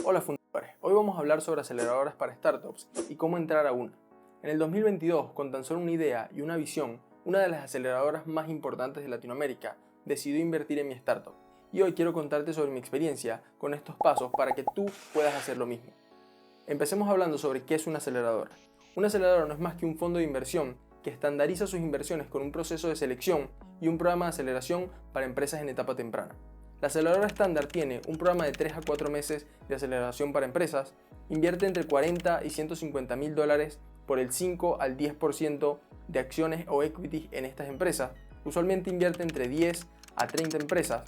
Hola fundadores, hoy vamos a hablar sobre aceleradoras para startups y cómo entrar a una. En el 2022, con tan solo una idea y una visión, una de las aceleradoras más importantes de Latinoamérica decidió invertir en mi startup. Y hoy quiero contarte sobre mi experiencia con estos pasos para que tú puedas hacer lo mismo. Empecemos hablando sobre qué es una aceleradora. Una aceleradora no es más que un fondo de inversión que estandariza sus inversiones con un proceso de selección y un programa de aceleración para empresas en etapa temprana. La aceleradora estándar tiene un programa de 3 a 4 meses de aceleración para empresas, invierte entre 40 y 150 mil dólares por el 5 al 10% de acciones o equity en estas empresas, usualmente invierte entre 10 a 30 empresas,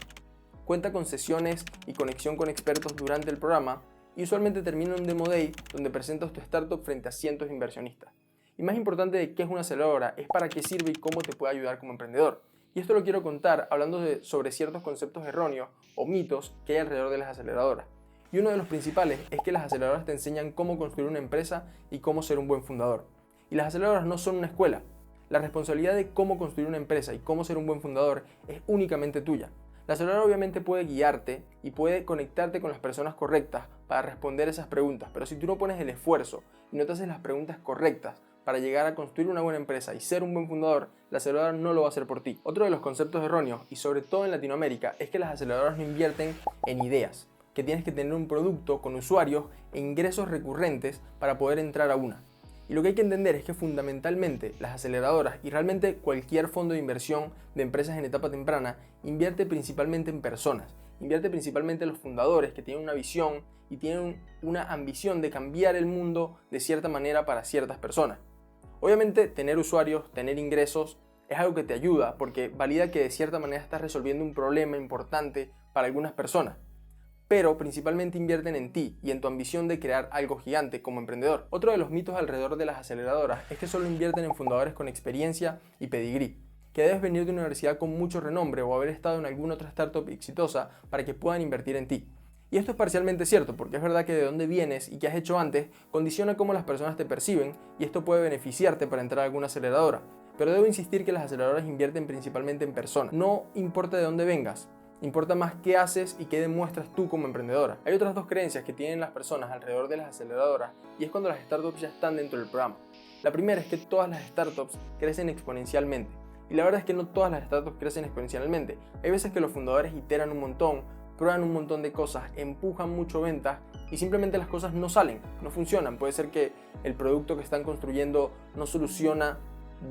cuenta con sesiones y conexión con expertos durante el programa y usualmente termina un Demo Day donde presentas tu startup frente a cientos de inversionistas. Y más importante de qué es una aceleradora es para qué sirve y cómo te puede ayudar como emprendedor. Y esto lo quiero contar hablando sobre ciertos conceptos erróneos o mitos que hay alrededor de las aceleradoras. Y uno de los principales es que las aceleradoras te enseñan cómo construir una empresa y cómo ser un buen fundador. Y las aceleradoras no son una escuela. La responsabilidad de cómo construir una empresa y cómo ser un buen fundador es únicamente tuya. La aceleradora obviamente puede guiarte y puede conectarte con las personas correctas para responder esas preguntas, pero si tú no pones el esfuerzo y no te haces las preguntas correctas para llegar a construir una buena empresa y ser un buen fundador, la aceleradora no lo va a hacer por ti. Otro de los conceptos erróneos, y sobre todo en Latinoamérica, es que las aceleradoras no invierten en ideas, que tienes que tener un producto con usuarios e ingresos recurrentes para poder entrar a una. Y lo que hay que entender es que fundamentalmente las aceleradoras y realmente cualquier fondo de inversión de empresas en etapa temprana invierte principalmente en personas, invierte principalmente en los fundadores que tienen una visión y tienen una ambición de cambiar el mundo de cierta manera para ciertas personas. Obviamente tener usuarios, tener ingresos es algo que te ayuda porque valida que de cierta manera estás resolviendo un problema importante para algunas personas. Pero principalmente invierten en ti y en tu ambición de crear algo gigante como emprendedor. Otro de los mitos alrededor de las aceleradoras es que solo invierten en fundadores con experiencia y pedigrí, que debes venir de una universidad con mucho renombre o haber estado en alguna otra startup exitosa para que puedan invertir en ti. Y esto es parcialmente cierto, porque es verdad que de dónde vienes y qué has hecho antes condiciona cómo las personas te perciben y esto puede beneficiarte para entrar a alguna aceleradora. Pero debo insistir que las aceleradoras invierten principalmente en personas. No importa de dónde vengas, importa más qué haces y qué demuestras tú como emprendedora. Hay otras dos creencias que tienen las personas alrededor de las aceleradoras y es cuando las startups ya están dentro del programa. La primera es que todas las startups crecen exponencialmente. Y la verdad es que no todas las startups crecen exponencialmente. Hay veces que los fundadores iteran un montón, prueban un montón de cosas, empujan mucho ventas y simplemente las cosas no salen, no funcionan. Puede ser que el producto que están construyendo no soluciona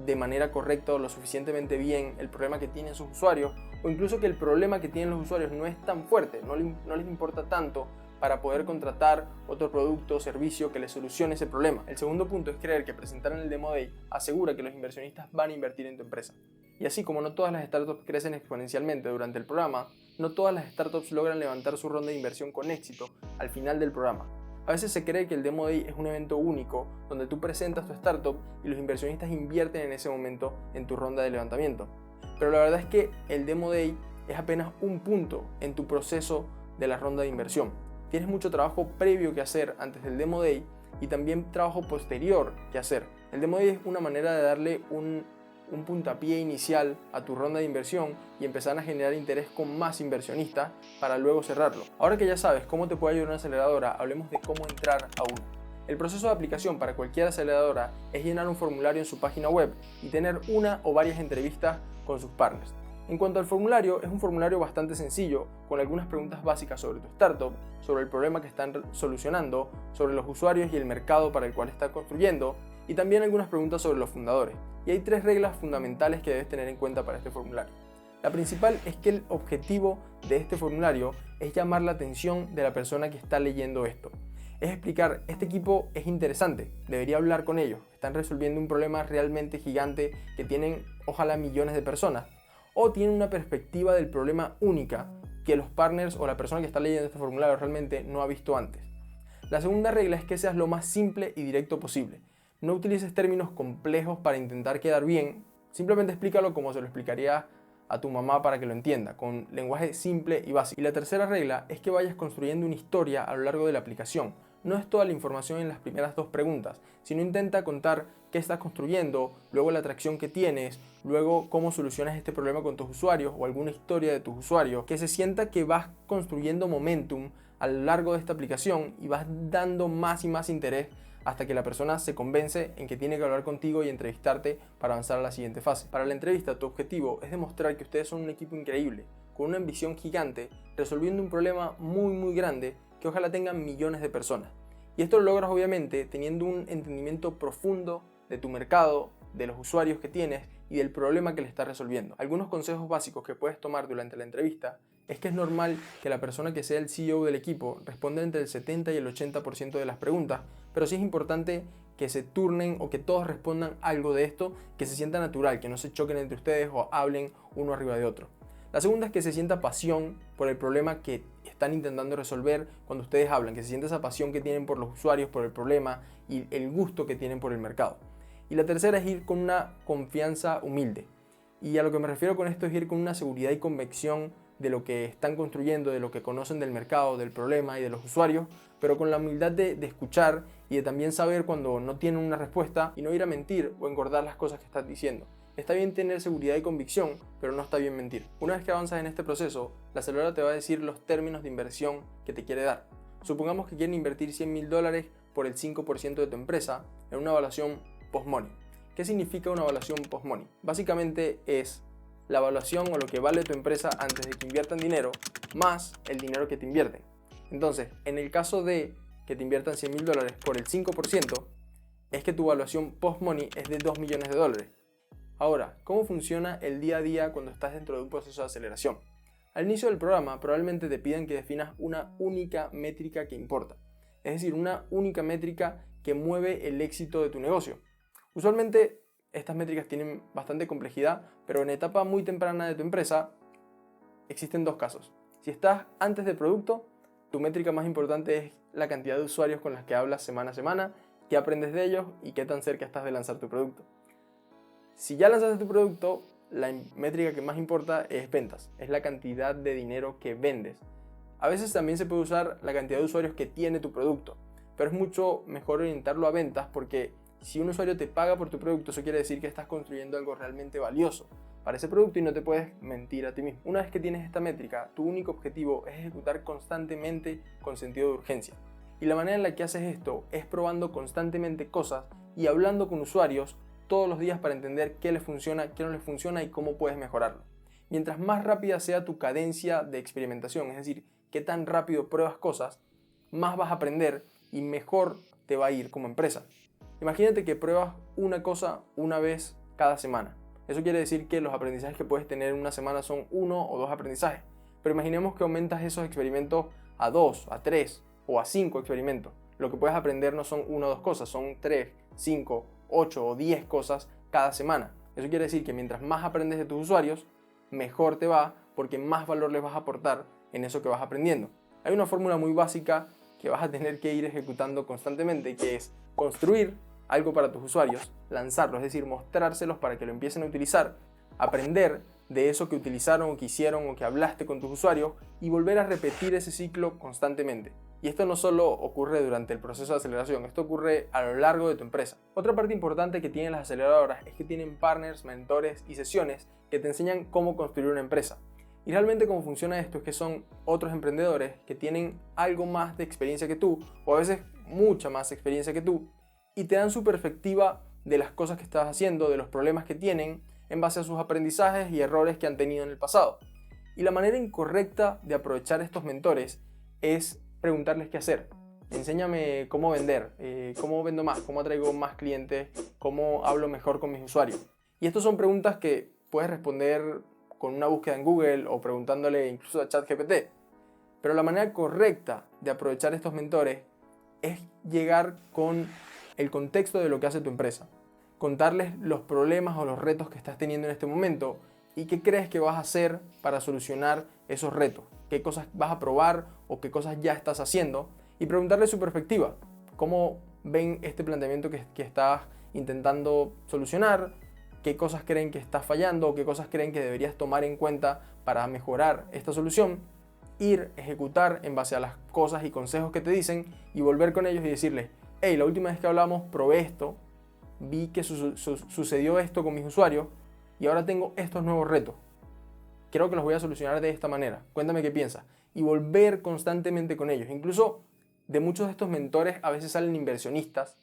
de manera correcta o lo suficientemente bien el problema que tienen sus usuarios, o incluso que el problema que tienen los usuarios no es tan fuerte, no les importa tanto para poder contratar otro producto o servicio que les solucione ese problema. El segundo punto es creer que presentar en el Demo Day asegura que los inversionistas van a invertir en tu empresa. Y así como no todas las startups crecen exponencialmente durante el programa, no todas las startups logran levantar su ronda de inversión con éxito al final del programa. A veces se cree que el Demo Day es un evento único donde tú presentas tu startup y los inversionistas invierten en ese momento en tu ronda de levantamiento. Pero la verdad es que el Demo Day es apenas un punto en tu proceso de la ronda de inversión. Tienes mucho trabajo previo que hacer antes del Demo Day y también trabajo posterior que hacer. El Demo Day es una manera de darle un puntapié inicial a tu ronda de inversión y empezar a generar interés con más inversionistas para luego cerrarlo. Ahora que ya sabes cómo te puede ayudar una aceleradora, hablemos de cómo entrar a una. El proceso de aplicación para cualquier aceleradora es llenar un formulario en su página web y tener una o varias entrevistas con sus partners. En cuanto al formulario, es un formulario bastante sencillo, con algunas preguntas básicas sobre tu startup, sobre el problema que están solucionando, sobre los usuarios y el mercado para el cual están construyendo, y también algunas preguntas sobre los fundadores. Y hay 3 reglas fundamentales que debes tener en cuenta para este formulario. La principal es que el objetivo de este formulario es llamar la atención de la persona que está leyendo esto. Es explicar, este equipo es interesante, debería hablar con ellos, están resolviendo un problema realmente gigante que tienen ojalá millones de personas, o tienen una perspectiva del problema única que los partners o la persona que está leyendo este formulario realmente no ha visto antes. La segunda regla es que seas lo más simple y directo posible. No utilices términos complejos para intentar quedar bien, simplemente explícalo como se lo explicaría a tu mamá para que lo entienda, con lenguaje simple y básico. Y la tercera regla es que vayas construyendo una historia a lo largo de la aplicación. No es toda la información en las primeras 2 preguntas, sino intenta contar qué estás construyendo, luego la atracción que tienes, luego cómo solucionas este problema con tus usuarios o alguna historia de tus usuarios, que se sienta que vas construyendo momentum a lo largo de esta aplicación y vas dando más y más interés hasta que la persona se convence en que tiene que hablar contigo y entrevistarte para avanzar a la siguiente fase. Para la entrevista, tu objetivo es demostrar que ustedes son un equipo increíble, con una ambición gigante, resolviendo un problema muy grande que ojalá tengan millones de personas. Y esto lo logras obviamente teniendo un entendimiento profundo de tu mercado, de los usuarios que tienes y del problema que le estás resolviendo. Algunos consejos básicos que puedes tomar durante la entrevista es que es normal que la persona que sea el CEO del equipo responda entre el 70 y el 80% de las preguntas, pero sí es importante que se turnen o que todos respondan algo de esto, que se sienta natural, que no se choquen entre ustedes o hablen uno arriba de otro. La segunda es que se sienta pasión por el problema que están intentando resolver cuando ustedes hablan, que se sienta esa pasión que tienen por los usuarios, por el problema y el gusto que tienen por el mercado. Y la tercera es ir con una confianza humilde. Y a lo que me refiero con esto es ir con una seguridad y convicción de lo que están construyendo, de lo que conocen del mercado, del problema y de los usuarios, pero con la humildad de escuchar y de también saber cuando no tienen una respuesta y no ir a mentir o engordar las cosas que estás diciendo. Está bien tener seguridad y convicción, pero no está bien mentir. Una vez que avanzas en este proceso, la aceleradora te va a decir los términos de inversión que te quiere dar. Supongamos que quieren invertir $100,000 por el 5% de tu empresa en una evaluación post-money. ¿Qué significa una evaluación post-money? Básicamente es la evaluación o lo que vale tu empresa antes de que inviertan dinero, más el dinero que te invierten. Entonces, en el caso de que te inviertan $100,000 por el 5%, es que tu evaluación post-money es de $2 millones. Ahora, ¿cómo funciona el día a día cuando estás dentro de un proceso de aceleración? Al inicio del programa probablemente te pidan que definas una única métrica que importa, es decir, una única métrica que mueve el éxito de tu negocio. Usualmente estas métricas tienen bastante complejidad, pero en etapa muy temprana de tu empresa existen dos casos. Si estás antes del producto, tu métrica más importante es la cantidad de usuarios con las que hablas semana a semana, qué aprendes de ellos y qué tan cerca estás de lanzar tu producto. Si ya lanzaste tu producto, la métrica que más importa es ventas, es la cantidad de dinero que vendes. A veces también se puede usar la cantidad de usuarios que tiene tu producto, pero es mucho mejor orientarlo a ventas porque si un usuario te paga por tu producto, eso quiere decir que estás construyendo algo realmente valioso para ese producto y no te puedes mentir a ti mismo. Una vez que tienes esta métrica, tu único objetivo es ejecutar constantemente con sentido de urgencia. Y la manera en la que haces esto es probando constantemente cosas y hablando con usuarios todos los días para entender qué les funciona, qué no les funciona y cómo puedes mejorarlo. Mientras más rápida sea tu cadencia de experimentación, es decir, qué tan rápido pruebas cosas, más vas a aprender y mejor te va a ir como empresa. Imagínate que pruebas una cosa una vez cada semana. Eso quiere decir que los aprendizajes que puedes tener en una semana son 1 o 2 aprendizajes. Pero imaginemos que aumentas esos experimentos a 2, a 3 o a 5 experimentos. Lo que puedes aprender no son 1 o 2 cosas, son 3, 5, 8 o 10 cosas cada semana. Eso quiere decir que mientras más aprendes de tus usuarios, mejor te va porque más valor les vas a aportar en eso que vas aprendiendo. Hay una fórmula muy básica que vas a tener que ir ejecutando constantemente, que es construir algo para tus usuarios, lanzarlo, es decir, mostrárselos para que lo empiecen a utilizar, aprender de eso que utilizaron o que hicieron o que hablaste con tus usuarios y volver a repetir ese ciclo constantemente. Y esto no solo ocurre durante el proceso de aceleración, esto ocurre a lo largo de tu empresa. Otra parte importante que tienen las aceleradoras es que tienen partners, mentores y sesiones que te enseñan cómo construir una empresa. Y realmente cómo funciona esto es que son otros emprendedores que tienen algo más de experiencia que tú, o a veces mucha más experiencia que tú, y te dan su perspectiva de las cosas que estás haciendo, de los problemas que tienen, en base a sus aprendizajes y errores que han tenido en el pasado. Y la manera incorrecta de aprovechar estos mentores es preguntarles qué hacer. Enséñame cómo vender, cómo vendo más, cómo atraigo más clientes, cómo hablo mejor con mis usuarios. Y estas son preguntas que puedes responder con una búsqueda en Google o preguntándole incluso a ChatGPT. Pero la manera correcta de aprovechar estos mentores es llegar con el contexto de lo que hace tu empresa. Contarles los problemas o los retos que estás teniendo en este momento y qué crees que vas a hacer para solucionar esos retos. Qué cosas vas a probar o qué cosas ya estás haciendo y preguntarles su perspectiva. Cómo ven este planteamiento que estás intentando solucionar, qué cosas creen que estás fallando o qué cosas creen que deberías tomar en cuenta para mejorar esta solución, ir, ejecutar en base a las cosas y consejos que te dicen y volver con ellos y decirles, hey, la última vez que hablamos probé esto, vi que sucedió esto con mis usuarios y ahora tengo estos nuevos retos. Creo que los voy a solucionar de esta manera. Cuéntame qué piensas. y volver constantemente con ellos. Incluso de muchos de estos mentores a veces salen inversionistas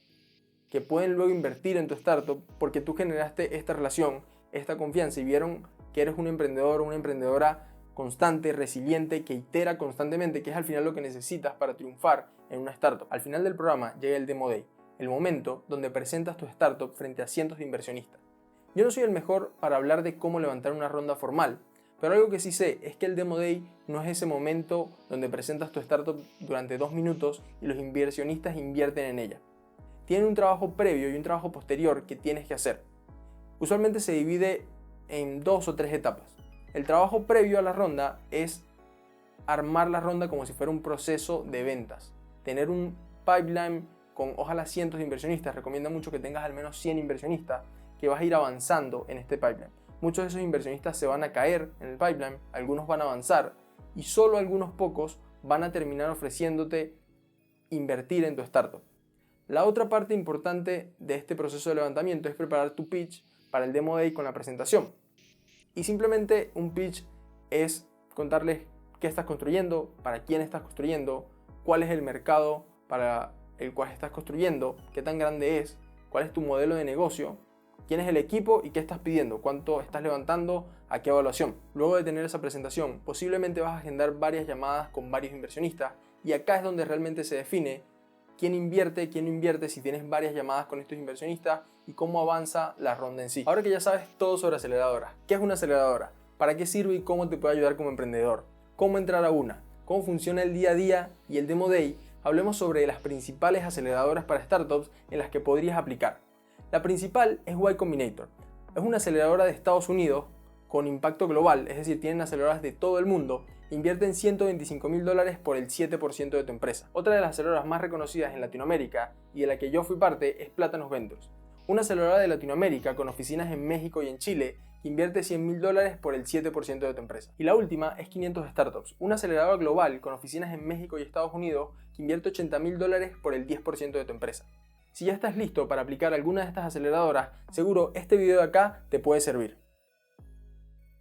que pueden luego invertir en tu startup porque tú generaste esta relación, esta confianza y vieron que eres un emprendedor o una emprendedora constante, resiliente, que itera constantemente, que es al final lo que necesitas para triunfar en una startup. Al final del programa llega el Demo Day, el momento donde presentas tu startup frente a cientos de inversionistas. Yo no soy el mejor para hablar de cómo levantar una ronda formal, pero algo que sí sé es que el Demo Day no es ese momento donde presentas tu startup durante 2 minutos y los inversionistas invierten en ella. Tiene un trabajo previo y un trabajo posterior que tienes que hacer. Usualmente se divide en 2 o 3 etapas. El trabajo previo a la ronda es armar la ronda como si fuera un proceso de ventas. Tener un pipeline con ojalá cientos de inversionistas. Recomienda mucho que tengas al menos 100 inversionistas que vas a ir avanzando en este pipeline. Muchos de esos inversionistas se van a caer en el pipeline, algunos van a avanzar y solo algunos pocos van a terminar ofreciéndote invertir en tu startup. La otra parte importante de este proceso de levantamiento es preparar tu pitch para el Demo Day con la presentación. Y simplemente un pitch es contarles qué estás construyendo, para quién estás construyendo, cuál es el mercado para el cual estás construyendo, qué tan grande es, cuál es tu modelo de negocio, quién es el equipo y qué estás pidiendo, cuánto estás levantando, a qué evaluación. Luego de tener esa presentación, posiblemente vas a agendar varias llamadas con varios inversionistas y acá es donde realmente se define quién invierte, quién no invierte, si tienes varias llamadas con estos inversionistas y cómo avanza la ronda en sí. Ahora que ya sabes todo sobre aceleradoras, ¿qué es una aceleradora? ¿Para qué sirve y cómo te puede ayudar como emprendedor? ¿Cómo entrar a una? ¿Cómo funciona el día a día y el Demo Day? Hablemos sobre las principales aceleradoras para startups en las que podrías aplicar. La principal es Y Combinator. Es una aceleradora de Estados Unidos con impacto global, es decir, tienen aceleradoras de todo el mundo. Invierten $125.000 por el 7% de tu empresa. Otra de las aceleradoras más reconocidas en Latinoamérica y de la que yo fui parte es Plátanos Ventures, una aceleradora de Latinoamérica con oficinas en México y en Chile que invierte $100.000 por el 7% de tu empresa. Y la última es 500 Startups, una aceleradora global con oficinas en México y Estados Unidos que invierte $80.000 por el 10% de tu empresa. Si ya estás listo para aplicar alguna de estas aceleradoras, seguro este video de acá te puede servir.